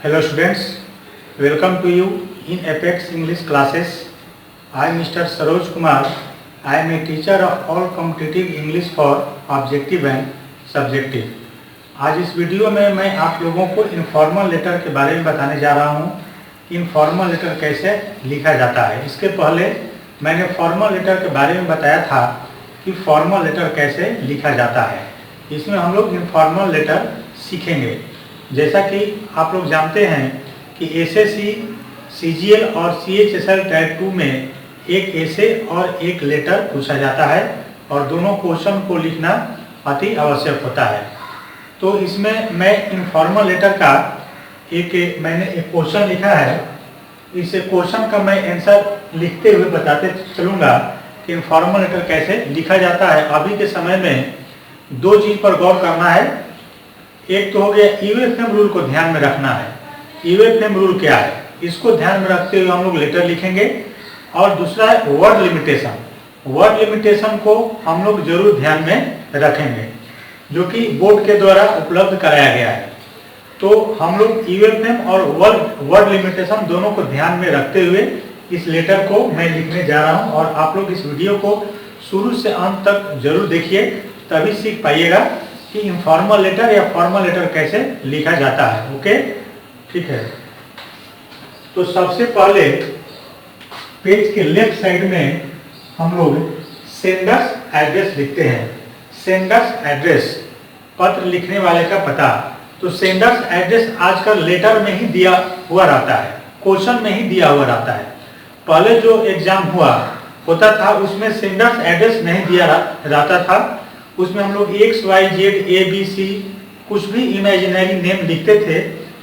Hello students, welcome to you in Apex English classes. I am Mr. Saroj Kumar. I am a teacher of all competitive English for objective and subjective. आज इस video में मैं आप लोगों को informal letter के बारे में बताने जा रहा हूँ कि इनफॉर्मल लेटर कैसे लिखा जाता है। इसके पहले मैंने फॉर्मल लेटर के बारे में बताया था कि फॉर्मल लेटर कैसे लिखा जाता है। इसमें हम लोग इनफॉर्मल लेटर सीखेंगे। जैसा कि आप लोग जानते हैं कि एसएससी, सीजीएल और सीएचएसएल टाइप 2 में एक एसे और एक लेटर पूछा जाता है और दोनों क्वेश्चन को लिखना अति आवश्यक होता है। तो इसमें मैं इनफॉर्मल लेटर का मैंने एक क्वेश्चन लिखा है। इस क्वेश्चन का मैं आंसर लिखते हुए बताते चलूँगा कि इनफॉर्मल लेटर कैसे लिखा जाता है। अभी के समय में दो चीज़ पर गौर करना है। एक तो हो गया यूएफएम रूल को ध्यान में रखना है। यूएफएम रूल क्या है, इसको ध्यान में रखते हुए हम लोग लेटर लिखेंगे। और दूसरा है वर्ड लिमिटेशन। वर्ड लिमिटेशन को हम लोग जरूर ध्यान में रखेंगे, जो कि बोर्ड के द्वारा उपलब्ध कराया गया है। तो हम लोग यूएफएम और वर्ड लिमिटेशन दोनों को ध्यान में रखते हुए इस लेटर को मैं लिखने जा रहा हूं। और आप लोग इस वीडियो को शुरू से अंत तक जरूर देखिए, तभी सीख पाइएगा कि इनफॉर्मल लेटर या फॉर्मल लेटर कैसे लिखा जाता है। ओके, ठीक है। तो सबसे पहले पेज के लेफ्ट साइड में हम लोग सेंडर्स एड्रेस लिखते हैं। सेंडर्स एड्रेस, पत्र लिखने वाले का पता। तो सेंडर्स एड्रेस आजकल लेटर में ही दिया हुआ रहता है, क्वेश्चन में ही दिया हुआ रहता है। पहले जो एग्जाम होता था उसमें सेंडर्स एड्रेस नहीं दिया रहता था। उसमें हम लोग XYZ ABC कुछ भी इमेजिनरी नेम लिखते थे,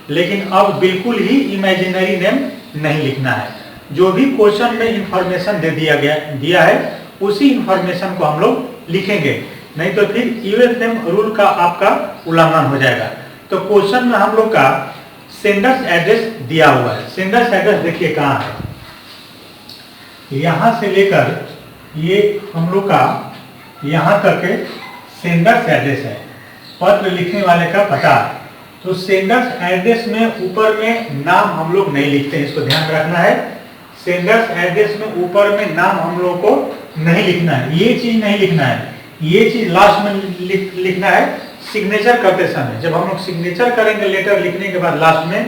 लेकिन अब बिल्कुल ही इमेजिनरी नेम नहीं लिखना है। जो भी क्वेश्चन में इंफॉर्मेशन दिया है उसी इंफॉर्मेशन को हम लोग लिखेंगे, नहीं तो फिर यूएफएम रूल का आपका उल्लंघन हो जाएगा। तो क्वेश्चन में हम लोग का सेंडर्स एड्रेस दिया हुआ है। सेंडर्स एड्रेस देखिए कहाँ है, यहाँ से लेकर ये हम लोग का यहाँ तक सेंडर्स एड्रेस है, पत्र लिखने वाले का पता। तो सेंडर्स एड्रेस में ऊपर में नाम हम लोग नहीं लिखते हैं, इसको ध्यान रखना है। सेंडर्स एड्रेस में ऊपर में नाम हम लोग को नहीं लिखना है, ये चीज नहीं लिखना है। ये चीज लास्ट में लिखना है सिग्नेचर करते समय। जब हम लोग सिग्नेचर करेंगे लेटर लिखने के बाद लास्ट में,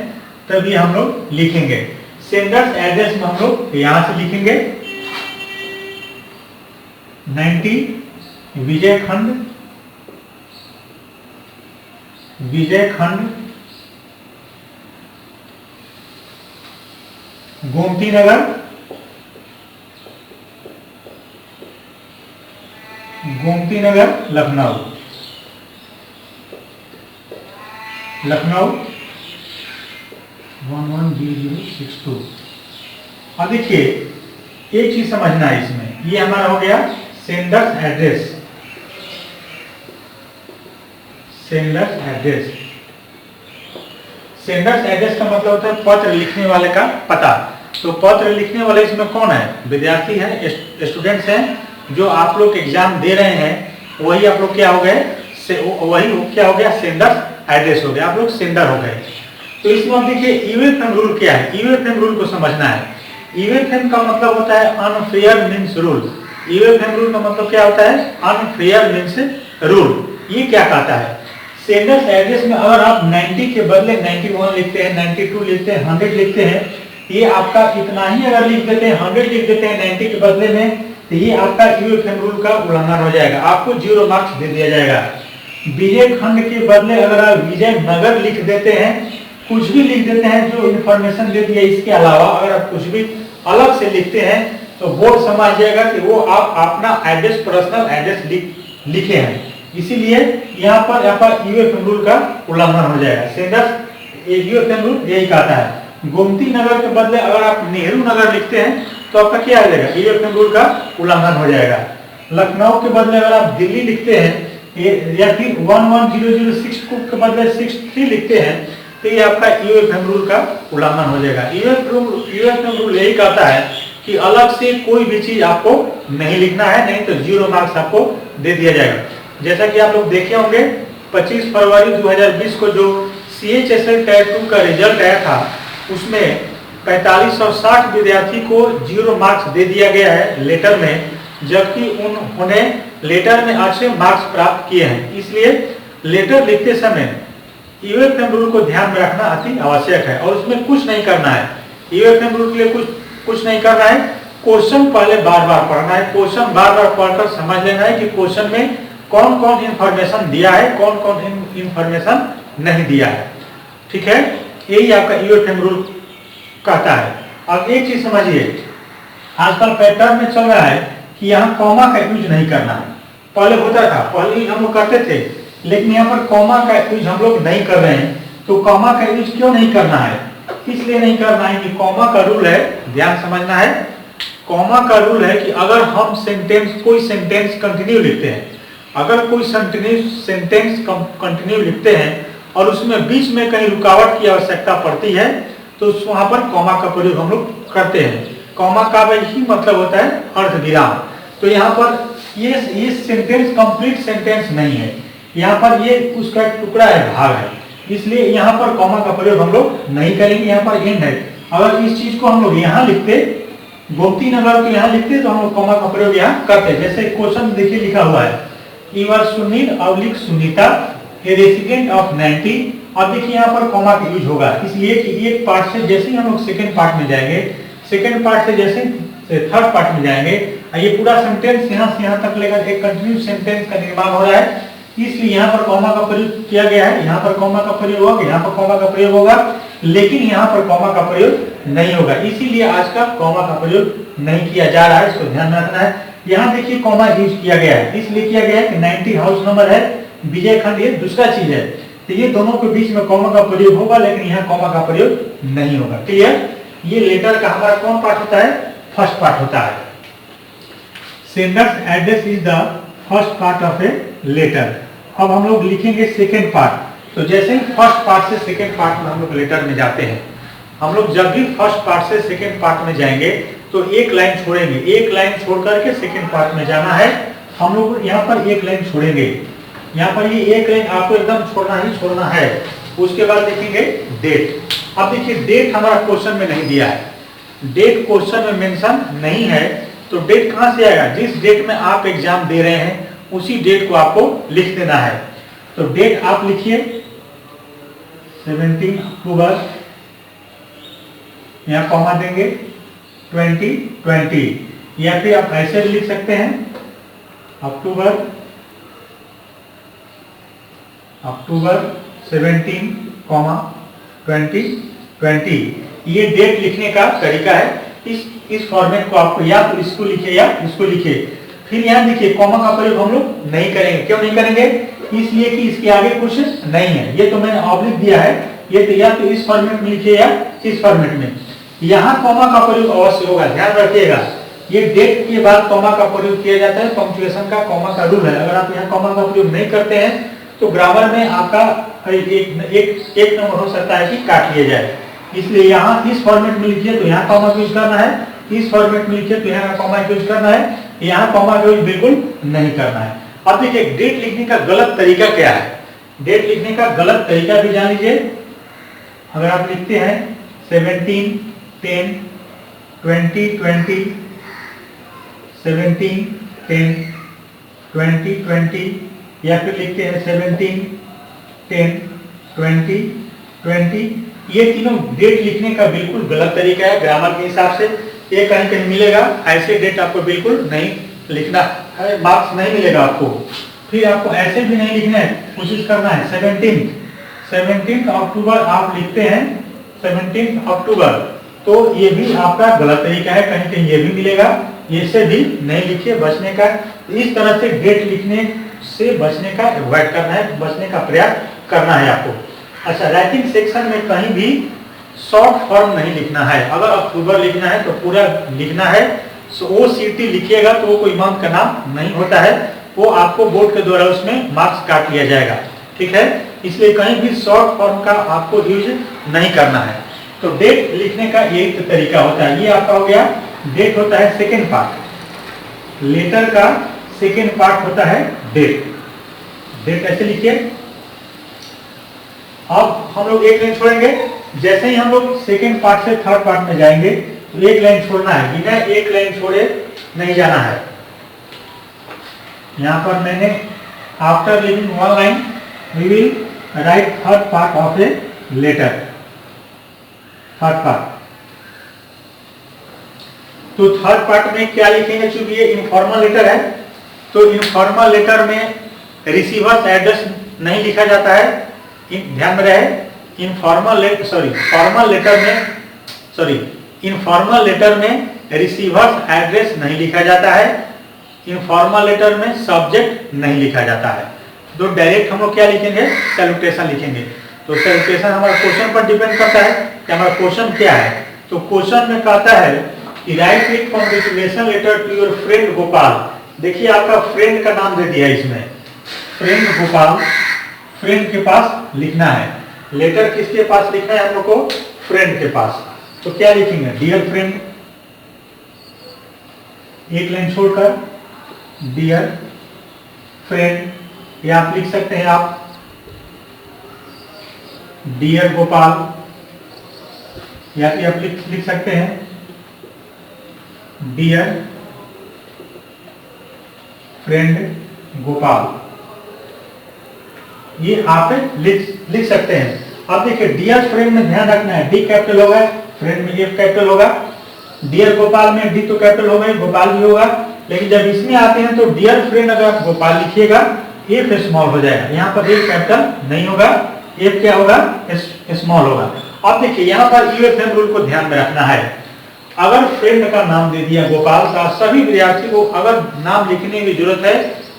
तभी हम लोग लिखेंगे। सेंडर्स एड्रेस में हम लोग यहाँ से लिखेंगे 90 विजयखंड गोमती नगर लखनऊ 110062। अब देखिए एक चीज समझना है इसमें, ये हमारा हो गया सेंडर्स एड्रेस। सेंडर्स एड्रेस का मतलब होता है पत्र लिखने वाले का पता। तो पत्र लिखने वाले इसमें कौन है, विद्यार्थी है, स्टूडेंट्स हैं जो आप लोग एग्जाम दे रहे हैं। वही आप लोग क्या हो गए, वही क्या हो गया, सेंडर्स एड्रेस हो गया, आप लोग सेंडर हो गए। तो इसमें आप देखिए यूएफएम रूल क्या है। यूएफएम रूल को समझना है। यूएफएम का मतलब होता है unfair means rule. UFM rule का मतलब क्या होता है, अनफेयर मीन्स रूल। ये क्या कहता है, सेंडर्स एड्रेस में अगर आप 90 के बदले 91 लिखते हैं, 92 लिखते हैं, 100 लिखते हैं, ये आपका इतना ही अगर लिख देते हैं, 100 लिख देते हैं 90 के बदले में, तो ये आपका यूएफएम रूल का उल्लंघन हो जाएगा, आपको 0 मार्क्स दे दिया जाएगा। विजय खंड के बदले अगर आप विजय नगर लिख देते हैं, कुछ भी लिख देते हैं जो इन्फॉर्मेशन दे दिया, इसके अलावा अगर आप कुछ भी अलग से लिखते हैं तो बोर्ड समझ जाएगा कि वो आप अपना एड्रेस, पर्सनल एड्रेस लिखे हैं। इसीलिए यहाँ पर यूएफएम रूल का उल्लंघन हो जाएगा। सेंडर्स यूएफएम रूल यही कहता है। गोमती नगर के बदले अगर आप नेहरू नगर लिखते हैं तो आपका क्या हो जाएगा, यूएफएम रूल का उल्लंघन हो जाएगा। लखनऊ के बदले अगर आप दिल्ली लिखते हैं या फिर 11006 के बदले 63 लिखते हैं तो ये आपका यूएफएम रूल का उल्लंघन हो जाएगा। यूएफएम रूल यही कहता है कि अलग से कोई भी चीज आपको नहीं लिखना है, नहीं तो 0 मार्क्स आपको दे दिया जाएगा। जैसा कि आप लोग देखे होंगे 25 फरवरी 2020 को जो CHSL टायर 2 का रिजल्ट आया था उसमें 4560 विद्यार्थी को 0 मार्क्स दे दिया गया है लेटर में, जबकि उन्होंने लेटर में अच्छे मार्क्स प्राप्त किए हैं। इसलिए लेटर लिखते समय यूएफएम रूल को ध्यान में रखना अति आवश्यक है और उसमें कुछ नहीं करना है। यूएफएम रूल के लिए कुछ नहीं करना है, क्वेश्चन पहले बार बार पढ़ना है, क्वेश्चन बार बार पढ़कर समझ लेना है कि क्वेश्चन में कौन कौन इंफॉर्मेशन दिया है, कौन कौन इंफॉर्मेशन नहीं दिया है। ठीक है, यही आपका यूएफएम रूल कहता है। अब एक चीज समझिए, आजकल पैटर्न में चल रहा है कि यहाँ कॉमा का यूज नहीं करना है। पहले होता था, पहले हम लोग करते थे, लेकिन यहाँ पर कॉमा का यूज हम लोग नहीं कर रहे हैं। तो कॉमा का यूज क्यों नहीं करना है? इसलिए नहीं करना है कि कॉमा का रूल है, ध्यान समझना है, कॉमा का रूल है कि अगर हम कोई सेंटेंस कंटिन्यू लिखते हैं, अगर कोई सेंटेंस कंटिन्यू लिखते हैं और उसमें बीच में कहीं रुकावट की आवश्यकता पड़ती है तो वहां पर कॉमा का प्रयोग हम लोग करते हैं। कॉमा का ही मतलब होता है अर्धविराम। तो यहाँ पर ये सेंटेंस कंप्लीट सेंटेंस नहीं है, यहाँ पर ये उसका टुकड़ा है, भाग है, इसलिए यहाँ पर कॉमा का प्रयोग हम लोग नहीं करेंगे। यहाँ पर एंड है, अगर इस चीज को हम लोग यहाँ लिखते, गोमती नगर को यहाँ लिखते तो हम लोग कॉमा का प्रयोग यहाँ करते। जैसे क्वेश्चन देखिए लिखा हुआ है, you are Sunil Avlik Sunita a resident of 90। अब देखिए यहाँ पर कॉमा का यूज होगा, इसलिए कि एक पार्ट से जैसे ही हम लोग सेकेंड पार्ट में जाएंगे, सेकेंड पार्ट से जैसे थर्ड पार्ट में जाएंगे, ये पूरा सेंटेंस यहाँ से यहाँ तक लेकर एक कंटिन्यूस सेंटेंस का निर्माण हो रहा है, इसलिए यहाँ पर कॉमा का प्रयोग किया गया है। यहाँ पर कॉमा का प्रयोग होगा, यहाँ पर कॉमा का प्रयोग होगा, लेकिन यहाँ पर कॉमा का प्रयोग नहीं होगा। इसीलिए आज का कॉमा का प्रयोग नहीं किया जा रहा है, इसको ध्यान में रखना है। यहाँ देखिए कॉमा यूज किया गया है, इसलिए किया गया है कि 90 हाउस नंबर है, विजय खंड ये दूसरा चीज है, तो ये दोनों के बीच में कॉमा का प्रयोग होगा, लेकिन यहाँ कॉमा का प्रयोग नहीं होगा। क्लियर? ये लेटर का हमारा कौन पार्ट होता है? फर्स्ट पार्ट होता है। Sender's address is the first part of a letter. अब हम लोग लिखेंगे सेकेंड पार्ट। तो जैसे ही फर्स्ट पार्ट से सेकेंड पार्ट में हम लोग लेटर में जाते हैं, हम लोग जब भी फर्स्ट पार्ट से सेकेंड पार्ट में जाएंगे तो एक लाइन छोड़ेंगे, एक लाइन छोड़ करके सेकेंड पार्ट में जाना है। हम लोग यहाँ पर एक लाइन छोड़ेंगे, यहाँ पर ये एक लाइन आपको एकदम छोड़ना ही छोड़ना है। उसके बाद लिखेंगे डेट। अब देखिए डेट हमारा क्वेश्चन में नहीं दिया है, डेट क्वेश्चन में मेंशन नहीं है, तो डेट कहाँ से आएगा? जिस डेट में आप एग्जाम दे रहे हैं उसी डेट को आपको लिख देना है। तो डेट आप लिखिए 17 अक्टूबर, यहाँ कॉमा देंगे 2020, या फिर आप ऐसे भी लिख सकते हैं अक्टूबर 17, 2020। ये डेट लिखने का तरीका है। इस फॉर्मेट को आपको या तो इसको लिखे या इसको लिखे। फिर यहाँ देखिए कॉमा का प्रयोग हम लोग नहीं करेंगे। क्यों नहीं करेंगे? इसलिए कि इसके आगे कुछ नहीं है। ये तो मैंने ऑब्लिक दिया है, ये तो या तो इस फॉर्मेट में लिखिए या इस फॉर्मेट में। यहाँ कॉमा का प्रयोग अवश्य होगा, ध्यान रखिएगा। ये डेट के बाद कॉमा का प्रयोग किया जाता है, पंक्चुएशन का कॉमा का रूल है। अगर आप यहाँ कॉमा का प्रयोग नहीं करते हैं तो ग्रामर में आपका एक नंबर हो सकता है कि काट लिया जाए। इसलिए यहाँ इस फॉर्मेट में लिखिए तो यहाँ कॉमा यूज करना है, इस फॉर्मेट में लिखिए तो यहाँ कॉमा यूज करना है, यहाँ कॉमा यूज बिल्कुल नहीं करना है। अब देखिए डेट लिखने का गलत तरीका क्या है। डेट लिखने का गलत तरीका भी जान लीजिए। अगर आप लिखते हैं 17, 10, 2020, 17, 10, 2020, या फिर लिखते हैं 17, 10, 2020, ये तीनों डेट लिखने का बिल्कुल गलत तरीका है ग्रामर के हिसाब से। ये कहीं कहीं मिलेगा, ऐसे डेट आपको बिल्कुल नहीं लिखना है, मार्क्स नहीं मिलेगा आपको। फिर आपको ऐसे भी नहीं लिखना है, कोशिश करना है 17 अक्टूबर आप लिखते हैं 17 अक्टूबर, तो ये भी आपका गलत तरीका है, कहीं कहीं ये भी मिलेगा। ये से भी नहीं लिखिए, बचने का। इस तरह से डेट लिखने से बचने का अवॉइड करना है, बचने का प्रयास करना है आपको। अच्छा, राइटिंग सेक्शन में कहीं भी शॉर्ट फॉर्म नहीं लिखना है। अगर अक्टूबर लिखना है तो पूरा लिखना है। वो सीटी लिखिएगा तो वो कोई मंथ का नाम नहीं होता है, वो आपको बोर्ड के द्वारा उसमें मार्क्स काट लिया जाएगा। ठीक है, इसलिए कहीं भी शॉर्ट फॉर्म का आपको यूज नहीं करना है। तो डेट लिखने का यही तो तरीका होता है। ये आपका हो गया, डेट होता है सेकेंड पार्ट, लेटर का सेकेंड पार्ट होता है डेट। डेट ऐसे लिखिए। अब हम लोग एक लाइन छोड़ेंगे, जैसे ही हम लोग सेकेंड पार्ट से थर्ड पार्ट में जाएंगे तो एक लाइन छोड़ना है, बिना एक लाइन छोड़े नहीं जाना है। यहाँ पर मैंने after leaving one line we will write third part of a letter, third part. तो थर्ड पार्ट में क्या लिखेंगे, चूंकि ये इनफॉर्मल लेटर है तो इनफॉर्मल लेटर में रिसीवर्स एड्रेस नहीं लिखा जाता है, ध्यान में रहे। इनफॉर्मल लेटर में रिसीवर्स एड्रेस नहीं लिखा जाता है, इनफॉर्मल लेटर में सब्जेक्ट नहीं लिखा जाता है। तो डायरेक्ट हम लोग क्या लिखेंगे, सैल्यूटेशन लिखेंगे। तो सैल्यूटेशन हमारा क्वेश्चन पर डिपेंड करता है कि हमारा क्वेश्चन क्या है। तो क्वेश्चन में कहता है कि write a congratulation letter to your friend Gopal. देखिए आपका फ्रेंड का नाम दे दिया इसमें, फ्रेंड गोपाल, फ्रेंड के पास लिखना है। लेटर किसके पास लिखना है हम लोग को, फ्रेंड के पास। तो क्या लिखेंगे, डियर फ्रेंड, एक लाइन छोड़कर डियर फ्रेंड, या आप लिख सकते हैं आप डियर गोपाल, या फिर आप लिख सकते हैं डियर फ्रेंड गोपाल, ये आप लिख सकते हैं। अब देखिए डियर फ्रेंड में ध्यान रखना है, डी कैपिटल होगा, फ्रेंड में एफ कैपिटल होगा, डियर गोपाल में डी तो कैपिटल होगा, गोपाल भी होगा। लेकिन जब इसमें आते हैं तो डियर फ्रेंड अगर आप गोपाल लिखिएगा एफ स्मॉल हो जाएगा, यहाँ पर एफ कैपिटल नहीं होगा, एफ क्या होगा, स्मॉल होगा। अब देखिए यहाँ पर यूएफएम रूल को ध्यान में रखना है। अगर फ्रेंड का नाम दे दिया गोपाल का, सभी विद्यार्थी को अगर नाम लिखने की जरूरत है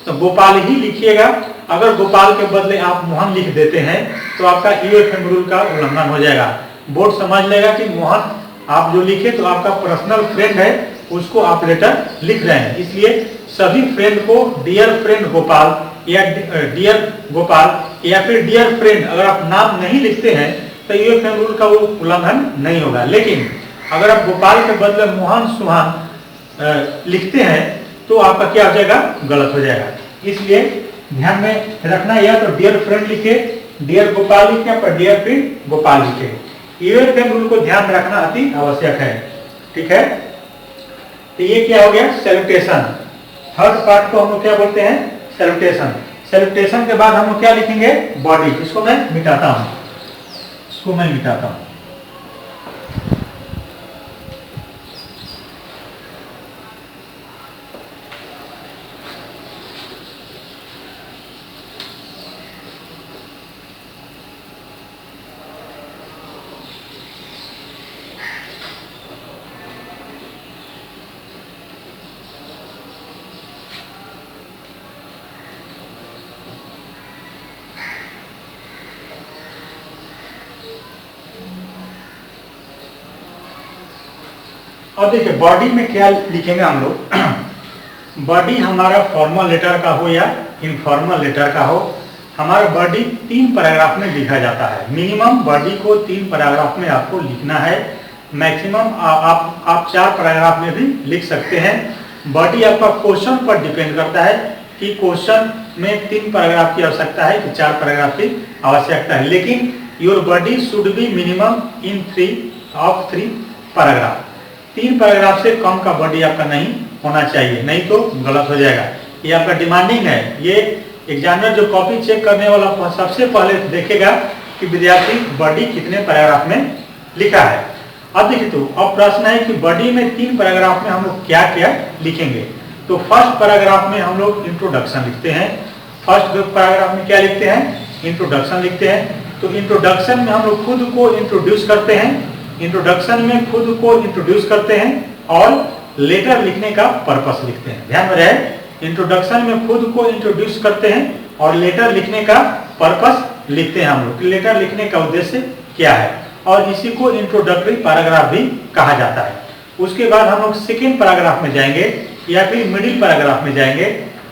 तो गोपाल ही लिखिएगा। अगर गोपाल के बदले आप मोहन लिख देते हैं तो आपका यूएफएम रूल का उल्लंघन हो जाएगा। बोर्ड समझ लेगा कि मोहन आप जो लिखे तो आपका पर्सनल फ्रेंड है, उसको आप लेटर लिख रहे हैं। इसलिए सभी फ्रेंड को डियर फ्रेंड गोपाल या डियर गोपाल या फिर डियर फ्रेंड अगर आप नाम नहीं लिखते हैं तो यूएफएम रूल का वो उल्लंघन नहीं होगा। लेकिन अगर आप गोपाल के बदले मोहन सुहान लिखते हैं तो आपका क्या हो जाएगा, गलत हो जाएगा। इसलिए ध्यान में रखना, या तो डियर फ्रेंड लिखे, डियर गोपाल लिखे, या डियर फ्रेंड गोपाल लिखे। यूएफएम रूल को ध्यान में रखना अति आवश्यक है, ठीक है। तो ये क्या हो गया, सैल्यूटेशन। थर्ड पार्ट को हम लोग क्या बोलते हैं, सैल्यूटेशन। सैल्यूटेशन के बाद हम लोग क्या लिखेंगे, बॉडी। इसको मैं मिटाता हूं, इसको मैं मिटाता हूं। और देखिए बॉडी में क्या लिखेंगे हम लोग। बॉडी हमारा फॉर्मल लेटर का हो या इनफॉर्मल लेटर का हो, हमारा बॉडी 3 पैराग्राफ में लिखा जाता है। मिनिमम बॉडी को 3 पैराग्राफ में आपको लिखना है, मैक्सिमम आप 4 पैराग्राफ में भी लिख सकते हैं। बॉडी आपका क्वेश्चन पर डिपेंड करता है कि क्वेश्चन में 3 पैराग्राफ की आवश्यकता है कि 4 पैराग्राफ की आवश्यकता है। लेकिन your body should be minimum in 3 paragraph. 3 paragraph से कम का बॉडी आपका नहीं होना चाहिए, नहीं तो गलत हो जाएगा। ये आपका डिमांडिंग है। ये एग्जामिनर जो कॉपी चेक करने वाला सबसे पहले देखेगा कि विद्यार्थी बॉडी कितने पैराग्राफ में लिखा है। अब देखिए, तो अब प्रश्न है कि बॉडी में 3 पैराग्राफ में हम लोग क्या क्या लिखेंगे। तो फर्स्ट पैराग्राफ में हम लोग इंट्रोडक्शन लिखते हैं। फर्स्ट पैराग्राफ में क्या लिखते हैं, इंट्रोडक्शन लिखते हैं। तो इंट्रोडक्शन में हम लोग खुद को इंट्रोड्यूस करते हैं, इंट्रोडक्शन में खुद को इंट्रोड्यूस करते हैं और लेटर लिखने का पर्पस लिखते हैं। ध्यान में रहे, इंट्रोडक्शन में खुद को इंट्रोड्यूस करते हैं और लेटर लिखने का पर्पस लिखते हैं हम लोग, लेटर लिखने का उद्देश्य क्या है, और इसी को इंट्रोडक्टरी पैराग्राफ भी कहा जाता है। उसके बाद हम लोग सेकेंड पैराग्राफ में जाएंगे या फिर मिडिल पैराग्राफ में जाएंगे।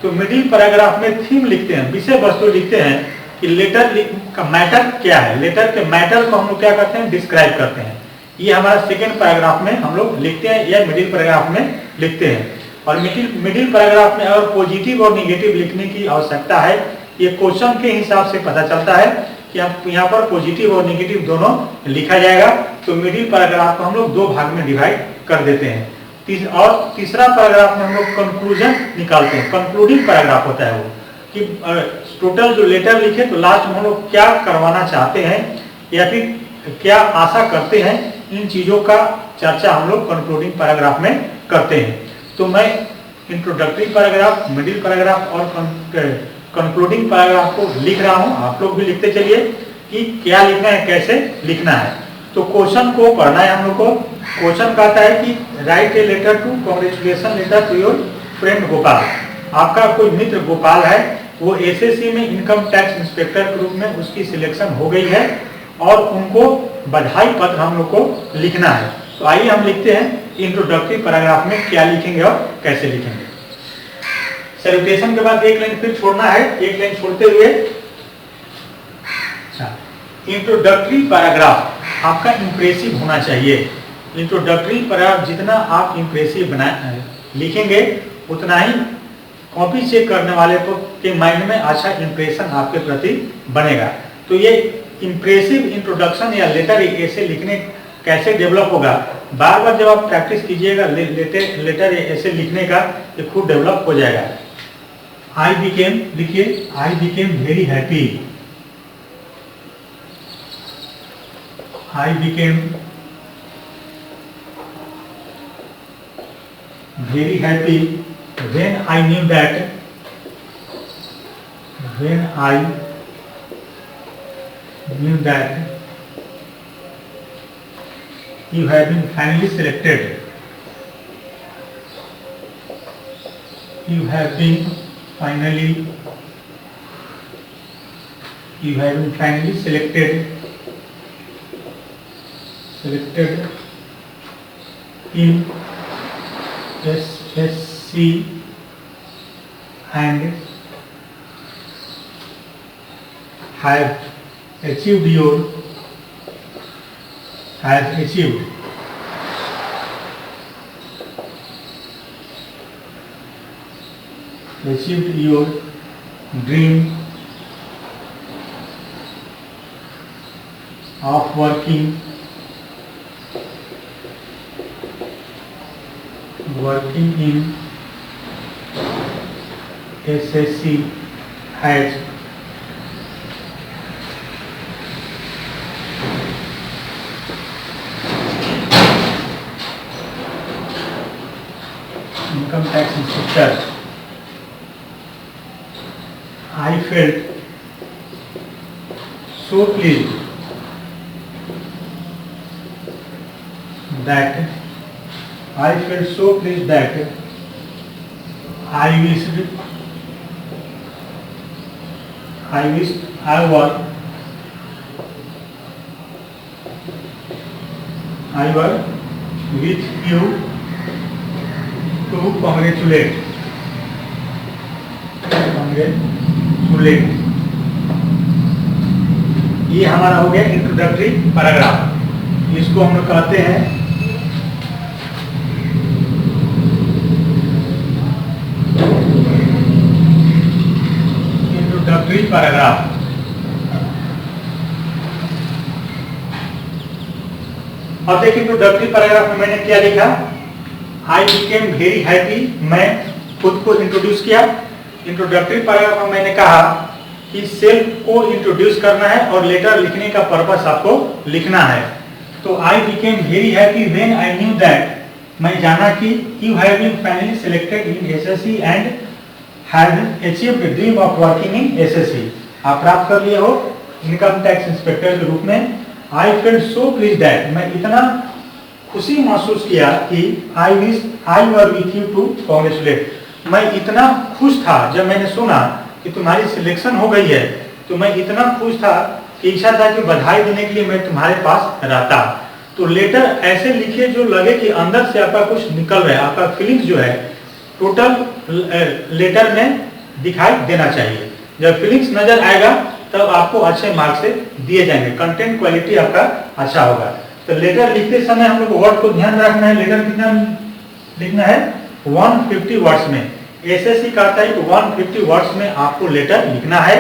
तो मिडिल पैराग्राफ में थीम लिखते हैं, विषय वस्तु लिखते हैं कि लेटर का मैटर क्या है। लेटर के मैटर को हम लोग क्या करते हैं, डिस्क्राइब करते हैं। ये हमारा सेकेंड पैराग्राफ में हम लोग लिखते हैं या मिडिल पैराग्राफ में लिखते हैं। और मिडिल पैराग्राफ में अगर पॉजिटिव और निगेटिव लिखने की आवश्यकता है, ये क्वेश्चन के हिसाब से पता चलता है कि आप यहाँ पर पॉजिटिव और नेगेटिव दोनों लिखा जाएगा। तो मिडिल पैराग्राफ को हम लोग 2 भाग में डिवाइड कर देते हैं। और तीसरा पैराग्राफ में हम लोग कंक्लूजन निकालते हैं। कंक्लूडिंग पैराग्राफ होता है वो कि टोटल जो लेटर लिखे तो लास्ट में हम लोग क्या करवाना चाहते हैं या फिर क्या आशा करते हैं, इन चीजों का चर्चा हम लोग कंक्लूडिंग पैराग्राफ में करते हैं। तो मैं इंट्रोडक्टरी पैराग्राफ, मिडिल पैराग्राफ और कंक्लूडिंग पैराग्राफ को लिख रहा हूं। आप लोग भी लिखते चलिए कि क्या लिखना है, कैसे लिखना है। तो क्वेश्चन को पढ़ना है हम लोग को। क्वेश्चन कहता है कि write a letter to congratulation letter to your friend Gopal. आपका कोई मित्र गोपाल है, वो एसएससी में इनकम टैक्स इंस्पेक्टर के रूप में उसकी सिलेक्शन हो गई है और उनको बधाई पत्र हम लोग को लिखना है। तो आइए हम लिखते हैं इंट्रोडक्टरी पैराग्राफ में क्या लिखेंगे और कैसे लिखेंगे। सैल्यूटेशन के बाद एक लाइन फिर छोड़ना है, एक लाइन छोड़ते हुए इंट्रोडक्टरी पैराग्राफ आपका इंप्रेसिव होना चाहिए। इंट्रोडक्टरी पैराग्राफ जितना आप इंप्रेसिव लिखेंगे उतना ही कॉपी चेक करने वाले के माइंड में अच्छा इंप्रेशन आपके प्रति बनेगा। तो ये इंप्रेसिव इंट्रोडक्शन या लेटर ऐसे लिखने कैसे डेवलप होगा, बार बार जब आप प्रैक्टिस कीजिएगा लेटर ऐसे लिखने का, ये खुद डेवलप हो जाएगा। आई बिकेम, लिखिए आई became very happy. I became very happy when I knew that you have been finally selected. You have been finally selected in SSC and have achieved your dream of working in SSC as income tax inspector. I felt so pleased that I wished I were with you to congratulate. ये हमारा हो गया introductory paragraph. इसको हम लोग कहते हैं introductory paragraph. अब देखिए इंट्रोडक्टरी पैराग्राफ में मैंने क्या लिखा, आई बिकेम वेरी हैप्पी, मैं खुद को इंट्रोड्यूस किया। इंट्रोडक्टरी पैराग्राफ में मैंने कहा कि सेल्फ को इंट्रोड्यूस करना है और लेटर लिखने का पर्पस आपको लिखना है। तो I became very happy when I knew that, मैं जाना कि you have been finally selected in SSC and have achieved the dream of working in SSC. आप प्राप्त कर लिए हो इनकम टैक्स इंस्पेक्टर के रूप में। I felt so please that, मैं इतना खुशी महसूस किया कि I wish I were with you to congratulate, मैं इतना खुश था जब मैंने सुना कि तुम्हारी सिलेक्शन हो गई है। तो मैं इतना खुश था कि इच्छा था कि बधाई देने के लिए मैं तुम्हारे पास रहता। तो लेटर ऐसे लिखिए जो लगे कि अंदर से आपका कुछ निकल रहा है, आपका फीलिंग्स जो है टोटल लेटर में दिखाई देना चाहिए। जब फीलिंग्स नजर आएगा तब आपको अच्छे मार्क्स से दिए जाएंगे, कंटेंट क्वालिटी आपका अच्छा होगा। तो लेटर लिखते समय हम लोग वर्ड को ध्यान रखना है। लेटर कितना लिखना है, 150 वर्ड्स में। एसएससी कहता है कि 150 वर्ड्स में आपको लेटर लिखना है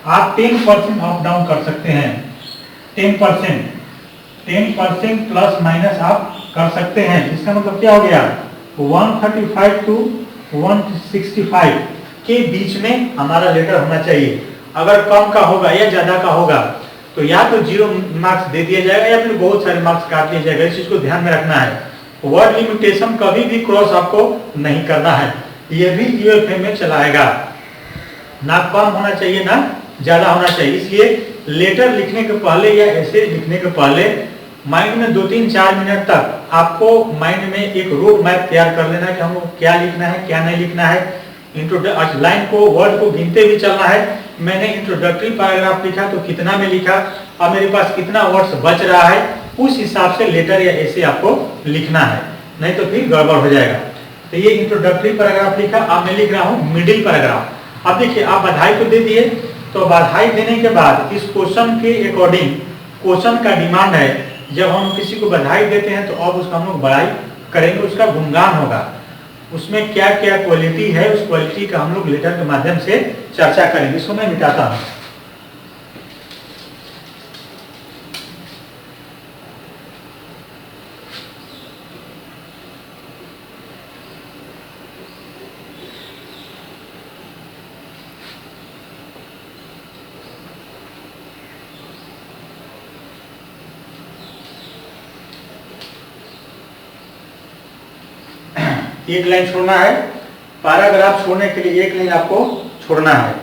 आप 10% अप डाउन कर सकते हैं, 10% प्लस माइनस आप कर सकते हैं। इसका मतलब क्या हो गया, 135 टू 165 के बीच में हमारा लेटर होना चाहिए। अगर कम का होगा या ज्यादा का होगा तो या तो 0 मार्क्स दे दिया जाएगा या फिर बहुत सारे मार्क्स काट दिया जाएगा। इस चीज को ध्यान में रखना है। वर्ड लिमिटेशन कभी भी क्रॉस आपको नहीं करना है, ये भी यूएफए में चलाएगा। ना कम होना चाहिए ना ज्यादा होना चाहिए। इसलिए लेटर लिखने के पहले या ऐसे लिखने के पहले माइंड में 2-3-4 मिनट तक आपको माइंड में एक रोड मैप तैयार कर लेना है कि हमको क्या लिखना है क्या नहीं लिखना है। लाइन को वर्ड को गिनते हुए चलना है। मैंने इंट्रोडक्टरी पैराग्राफ लिखा तो कितना में लिखा, अब मेरे पास कितना वर्ड्स बच रहा है, उस हिसाब से लेटर या ऐसे आपको लिखना है, नहीं तो फिर गड़बड़ हो जाएगा। तो ये इंट्रोडक्टरी पैराग्राफ लिखा, अब मैं लिख रहा हूँ मिडिल पैराग्राफ। अब देखिए आप बधाई तो दे दिए, तो बधाई देने के बाद इस क्वेश्चन के अकॉर्डिंग क्वेश्चन का डिमांड है, जब हम किसी को बधाई देते हैं तो अब उसका हम लोग बड़ाई करेंगे, उसका गुणगान होगा, उसमें क्या क्या क्वालिटी है, उस क्वालिटी का हम लोग लेटर के माध्यम से चर्चा करेंगे। इसको मैं मिटाता हूँ। एक लाइन छोड़ना है, पैराग्राफ छोड़ने के लिए एक लाइन आपको छोड़ना है।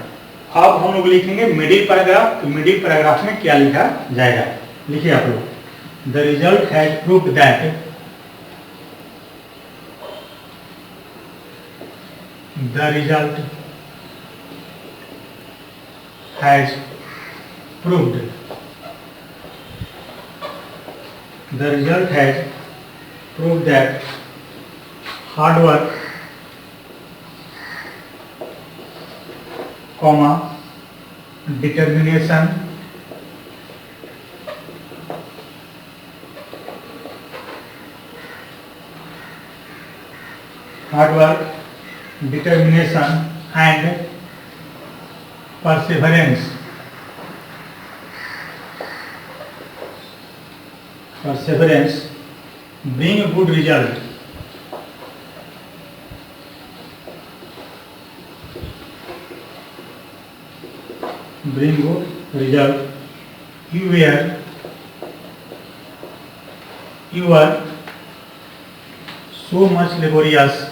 अब हम लोग लिखेंगे मिडिल पैराग्राफ। तो मिडिल पैराग्राफ में क्या लिखा जाएगा, लिखिए आप लोग। The result has proved that the result has proved the result has proved that hard work, comma, determination, hard work, determination and perseverance bring a good result. Bring good result. You were so much laborious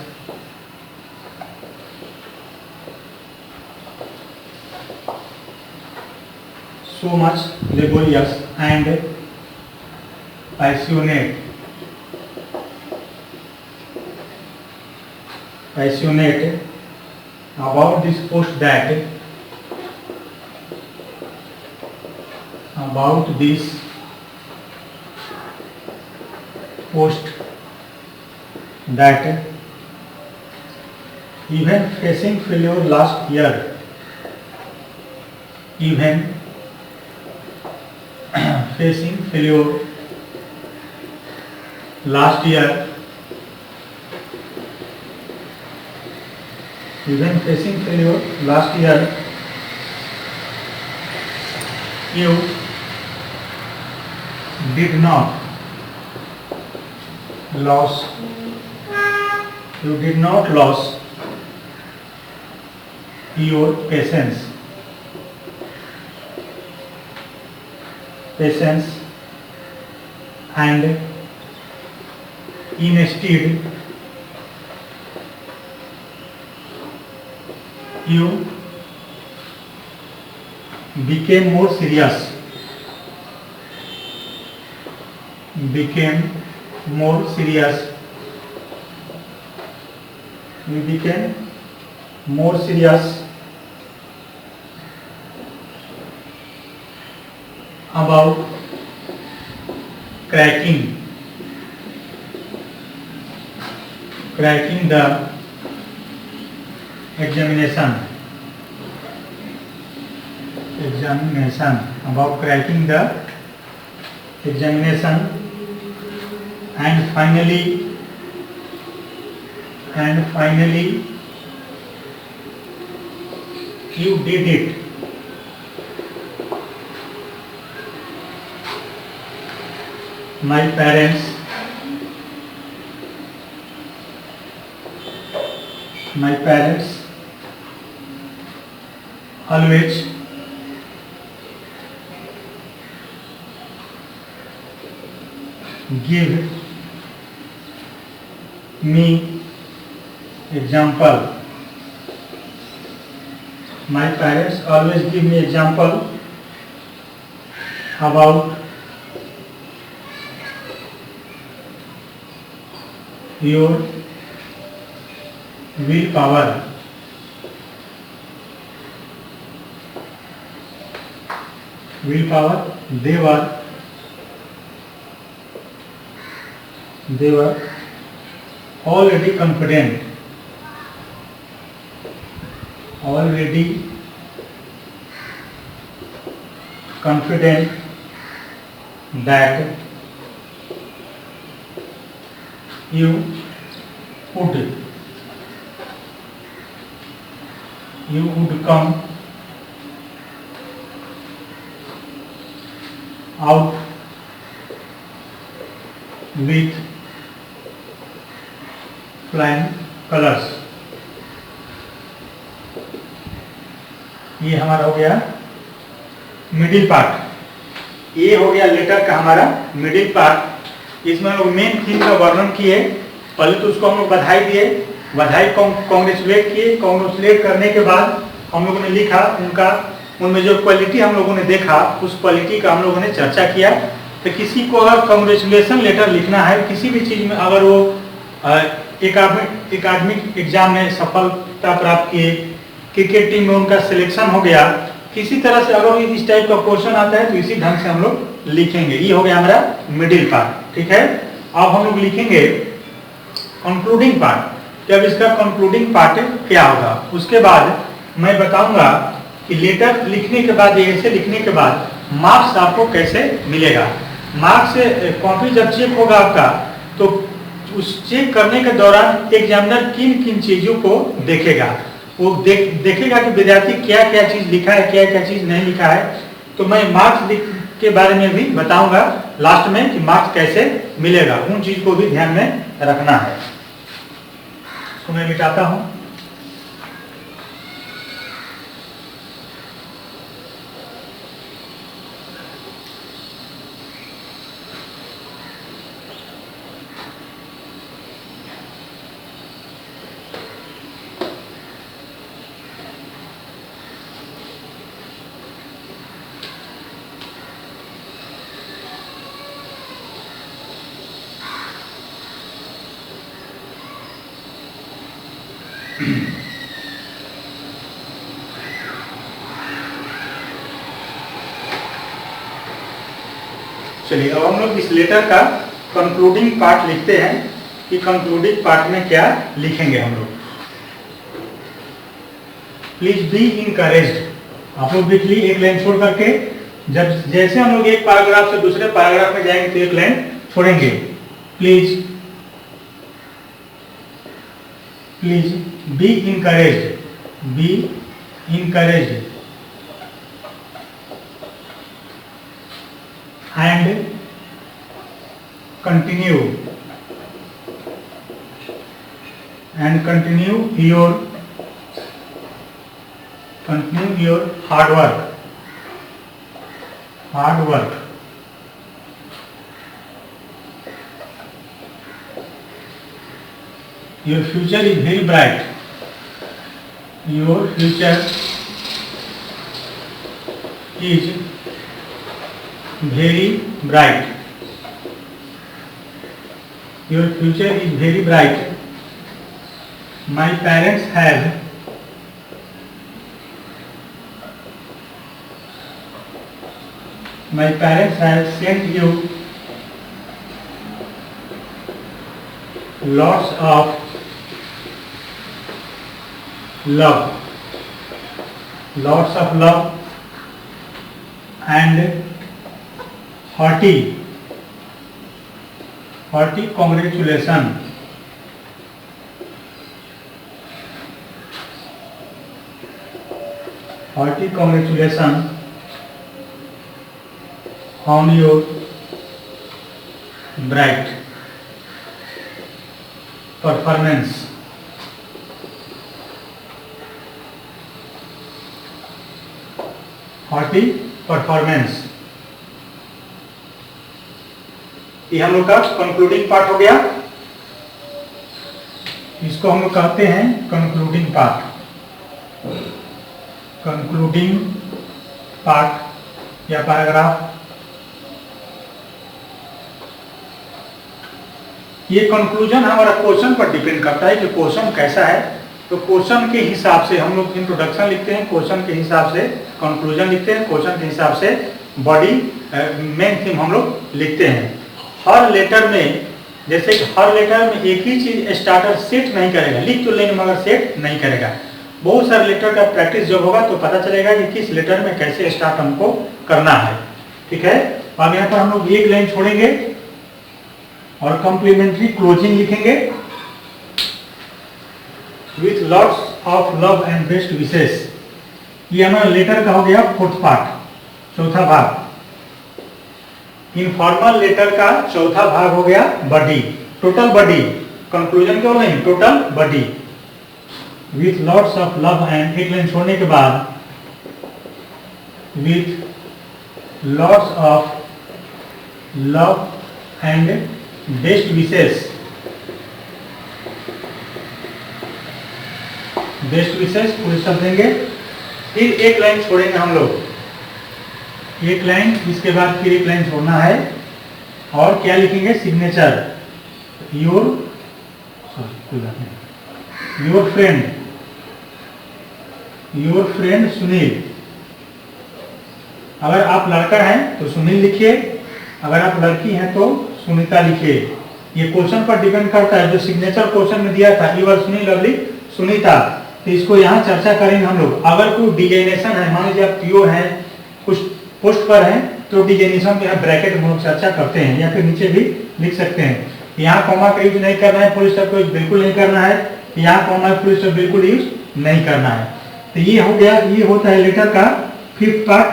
and passionate about this post that even facing failure last year, you did not lose your patience and instead you became more serious about cracking the examination, and finally you did it my parents always give me example. My parents always give me example about your willpower. They were already confident that you would come out with flying colors. ये हमारा हो गया middle part. ये हो गया letter का हमारा middle part. इसमें हम लोग मेन थीम का वर्णन किए। पहले तो उसको हम लोग बधाई दिए, बधाई कॉन्ग्रेचुलेट किए। कॉन्ग्रेचुलेट करने के बाद हम लोगों ने लिखा उनमें जो क्वालिटी हम लोगों ने देखा उस क्वालिटी का हम लोगों ने चर्चा किया। तो किसी को अगर कॉन्ग्रेचुलेशन लेटर लिखना है किसी भी चीज़ में, अगर वो एकेडमिक एग्जाम में सफलता प्राप्त किए, क्रिकेट टीम में उनका सिलेक्शन हो गया, किसी तरह से अगर इस टाइप का क्वेश्चन आता है तो इसी ढंग से हम लोग लिखेंगे। ये हो गया हमारा मिडिल पार्ट, ठीक है। अब हम लोग लिखेंगे कंक्लूडिंग पार्ट। जब इसका कंक्लूडिंग पार्ट क्या होगा उसके बाद मैं बताऊंगा कि लेटर लिखने के बाद, ऐसे लिखने के बाद मार्क्स आपको कैसे मिलेगा। मार्क्स से कॉपी जब चेक होगा आपका तो उस चेक करने के दौरान एग्जामिनर किन किन चीज़ों को देखेगा। वो देखेगा कि विद्यार्थी क्या क्या चीज़ लिखा है, क्या क्या चीज़ नहीं लिखा है। तो मैं मार्क्स के बारे में भी बताऊंगा लास्ट में कि मार्क्स कैसे मिलेगा। उन चीज़ को भी ध्यान में रखना है। तो मैं मिटाता हूँ। चलिए अब हम लोग इस लेटर का कंक्लूडिंग पार्ट लिखते हैं कि कंक्लूडिंग पार्ट में क्या लिखेंगे हम लोग। Please be encouraged. आप लोग लिख ली एक लाइन छोड़ करके। जब जैसे हम लोग एक पैराग्राफ से दूसरे पैराग्राफ में जाएंगे तो एक लाइन छोड़ेंगे। Please be encouraged and continue your hard work. Your future is very bright. Your future is very bright. Your future is very bright. My parents have sent you lots of love and hearty congratulations on your bright performance, hearty performance. ये हम लोग का concluding part हो गया। इसको हम लोग कहते हैं कंक्लूडिंग पार्ट, कंक्लूडिंग पार्ट या पैराग्राफ। ये कंक्लूजन हमारा क्वेश्चन पर डिपेंड करता है कि क्वेश्चन कैसा है। तो क्वेश्चन के हिसाब से हम लोग इंट्रोडक्शन लिखते हैं, क्वेश्चन के हिसाब से कंक्लूजन लिखते हैं, क्वेश्चन के हिसाब से बॉडी मेन थीम हम लोग लिखते हैं। हर लेटर में, जैसे कि हर लेटर में एक ही चीज स्टार्टर सेट नहीं करेगा, लिख तो लेंगे मगर सेट नहीं करेगा। बहुत सारे लेटर का प्रैक्टिस जब होगा तो पता चलेगा कि किस लेटर में कैसे स्टार्ट हमको करना है। ठीक है, अब यहाँ पर हम लोग एक लाइन छोड़ेंगे और कॉम्प्लीमेंट्री क्लोजिंग लिखेंगे। With lots of love and best wishes. ये हमारा लेटर का हो गया फोर्थ पार्ट, चौथा भाग। इनफॉर्मल लेटर का चौथा भाग हो गया बॉडी, टोटल बॉडी। कंक्लूजन क्यों नहीं, total body. With lots of love and, एक लाइन छोड़ने के बाद with lots of love and best wishes, best wishes full stop देंगे। फिर एक लाइन छोड़ेंगे हम लोग, एक लाइन, इसके बाद फिर एक लाइन छोड़ना है और क्या लिखेंगे, सिग्नेचर। योर, कोई बात नहीं, your friend, your friend Sunil. अगर आप लड़का हैं तो सुनील लिखिए, अगर आप लड़की हैं तो सुनीता लिखिए। ये क्वेश्चन पर डिपेंड करता है। जो सिग्नेचर क्वेश्चन में दिया था, यूर सुनील लवली सुनीता, तो इसको यहाँ चर्चा करेंगे हम लोग। अगर कोई डिजेनेशन है, मान लीजिए आप पीओ हैं, कुछ पोस्ट पर हैं, तो डिजेनेशन के ब्रैकेट में हम लोग चर्चा करते हैं, या फिर नीचे भी लिख सकते हैं। यहाँ कॉमा का यूज नहीं करना है, फुल स्टॉप को बिल्कुल नहीं करना है, यहाँ कॉमा फुल स्टॉप बिल्कुल यूज नहीं करना है। तो ये हो गया, ये होता है लेटर का फिफ्थ पार्ट,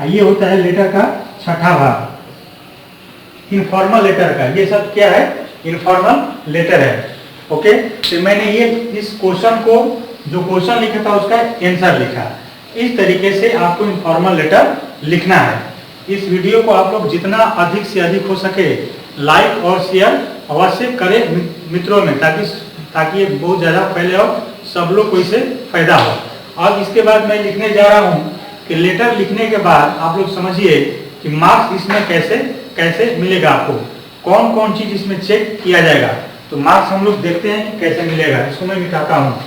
ये होता है लेटर का छठा भाग, इनफॉर्मल लेटर का। ये सब क्या है, इनफॉर्मल लेटर है। ओके, तो मैंने ये इस क्वेश्चन को, जो क्वेश्चन लिखा था उसका आंसर लिखा। इस तरीके से आपको इनफॉर्मल लेटर लिखना है। इस वीडियो को आप लोग जितना अधिक से अधिक हो सके लाइक और शेयर अवश्य करें मित्रों में, ताकि ये बहुत ज़्यादा फैले और सब लोग को इससे फायदा हो। और इसके बाद मैं लिखने जा रहा हूँ कि लेटर लिखने के बाद आप लोग समझिए कि मार्क्स इसमें कैसे कैसे मिलेगा आपको, कौन कौन चीज़ इसमें चेक किया जाएगा। तो मार्क्स हम लोग देखते हैं कि कैसे मिलेगा। इसको मैं मिटाता हूँ।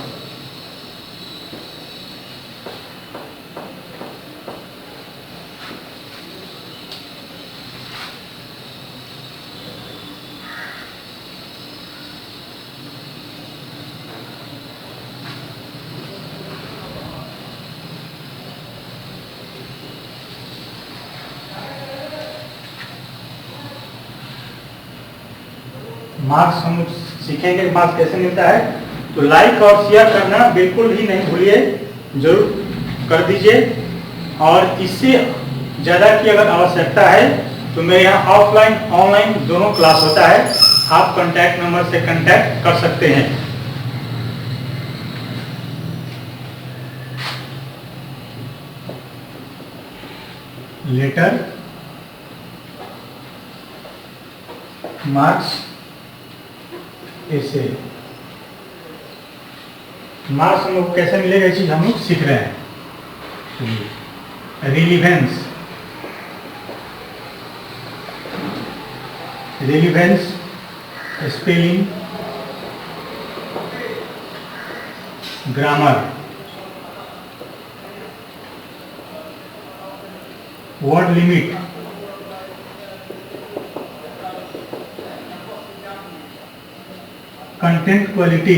मार्क्स हम लोग सीखेंगे मार्क्स कैसे मिलता है। तो लाइक और शेयर करना बिल्कुल ही नहीं भूलिए, जरूर कर दीजिए। और इससे ज़्यादा की अगर आवश्यकता है तो मेरे यहाँ ऑफलाइन ऑनलाइन दोनों क्लास होता है, आप कॉन्टैक्ट नंबर से कॉन्टैक्ट कर सकते हैं। लेटर, मार्क्स, ऐसे मार्क्स हम लोग कैसे मिलेगा, ये चीज हम लोग सीख रहे हैं। Relevance, relevance spelling, grammar, word limit, content quality,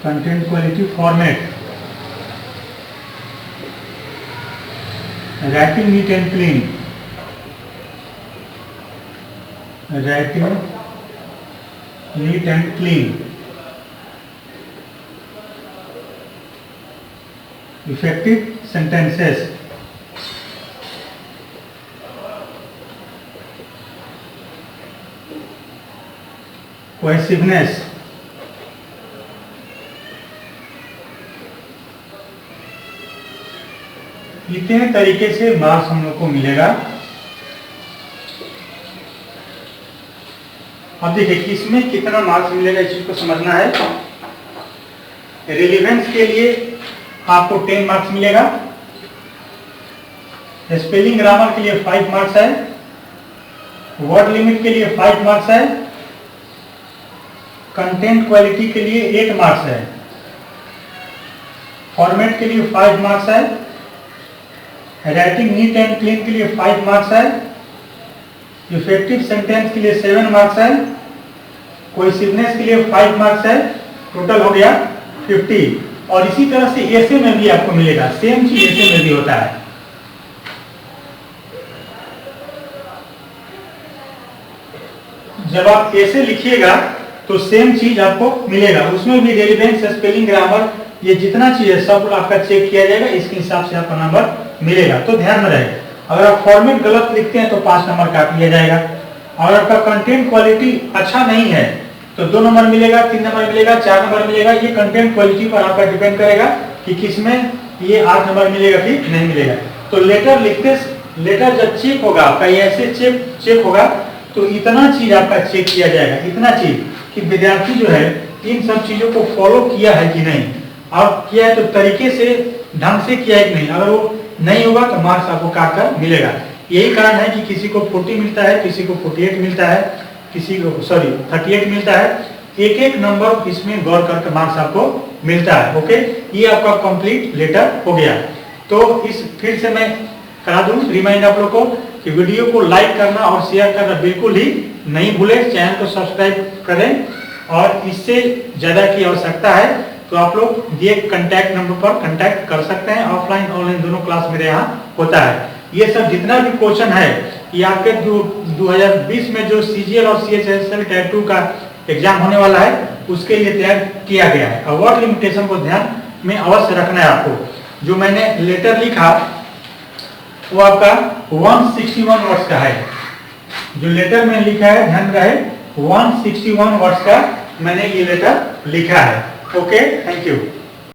content quality, format, writing neat and clean, writing neat and clean, effective sentences. Cohesiveness, इतने तरीके से मार्क्स हम लोग को मिलेगा। अब देखिए किसमें कितना मार्क्स मिलेगा, इस चीज को समझना है। रिलीवेंस के लिए आपको 10 मार्क्स मिलेगा, स्पेलिंग ग्रामर के लिए 5 मार्क्स है, वर्ड लिमिट के लिए 5 मार्क्स है, कंटेंट क्वालिटी के लिए 8 मार्क्स है, फॉर्मेट के लिए 5 मार्क्स है, राइटिंग नीट एंड क्लीन के लिए 5 मार्क्स है, इफेक्टिव सेंटेंस के लिए 7 मार्क्स है, कोहेसिवनेस के लिए 5 मार्क्स है, टोटल हो गया 50। और इसी तरह से ऐसे में भी आपको मिलेगा, सेम चीज ऐसे में भी होता है। जब आप ऐसे लिखिएगा तो सेम चीज आपको मिलेगा, उसमें भी रेलिवेंस, स्पेलिंग, ग्रामर, ये जितना चीज है सब आपका चेक किया जाएगा, इसके हिसाब से आपका नंबर मिलेगा। तो ध्यान में रहे, अगर आप फॉर्मेट गलत लिखते हैं तो 5 नंबर काट लिया जाएगा। और आपका कंटेंट क्वालिटी अच्छा नहीं है तो 2 नंबर मिलेगा, 3 नंबर मिलेगा, 4 नंबर मिलेगा। ये कंटेंट क्वालिटी पर आपका डिपेंड करेगा कि किसमें ये 8 नंबर मिलेगा कि नहीं मिलेगा। तो लेटर लिखते, लेटर जब चेक होगा आपका, ये ऐसे चेक होगा तो इतना चीज आपका चेक किया जाएगा, इतना चीज कि विद्यार्थी जो है इन सब चीजों को फॉलो किया है कि नहीं, और किया है तो तरीके से ढंग से किया है कि नहीं। अगर वो नहीं होगा तो मार्क्स आपको काट कर मिलेगा। यही कारण है कि किसी को 40 मिलता है, किसी को 48 मिलता है, किसी को 38 मिलता है। एक एक नंबर इसमें गौर करके मार्क्स आपको मिलता है। ओके, ये आपका कंप्लीट लेटर हो गया। तो इस फिर से मैं करा दूं रिमाइंड आप लोग को कि वीडियो को लाइक करना और शेयर करना बिल्कुल ही नहीं भूले, चैनल को सब्सक्राइब करें, और इससे ज्यादा की आवश्यकता है तो आप लोग दिए कांटेक्ट नंबर पर कांटेक्ट कर सकते हैं। ऑफलाइन ऑनलाइन दोनों क्लास मेरे यहाँ होता है। ये सब जितना भी क्वेश्चन है ये आपके 2020 में जो CGL और CHSL टाइप 2 का एग्जाम होने वाला है उसके लिए तैयार किया गया है। और वर्ड लिमिटेशन को ध्यान में अवश्य रखना है आपको। जो मैंने लेटर लिखा वो आपका 161 वर्ड्स का है। जो लेटर में लिखा है ध्यान रहे 161 वर्ड्स का मैंने ये लेटर लिखा है। Okay, thank you.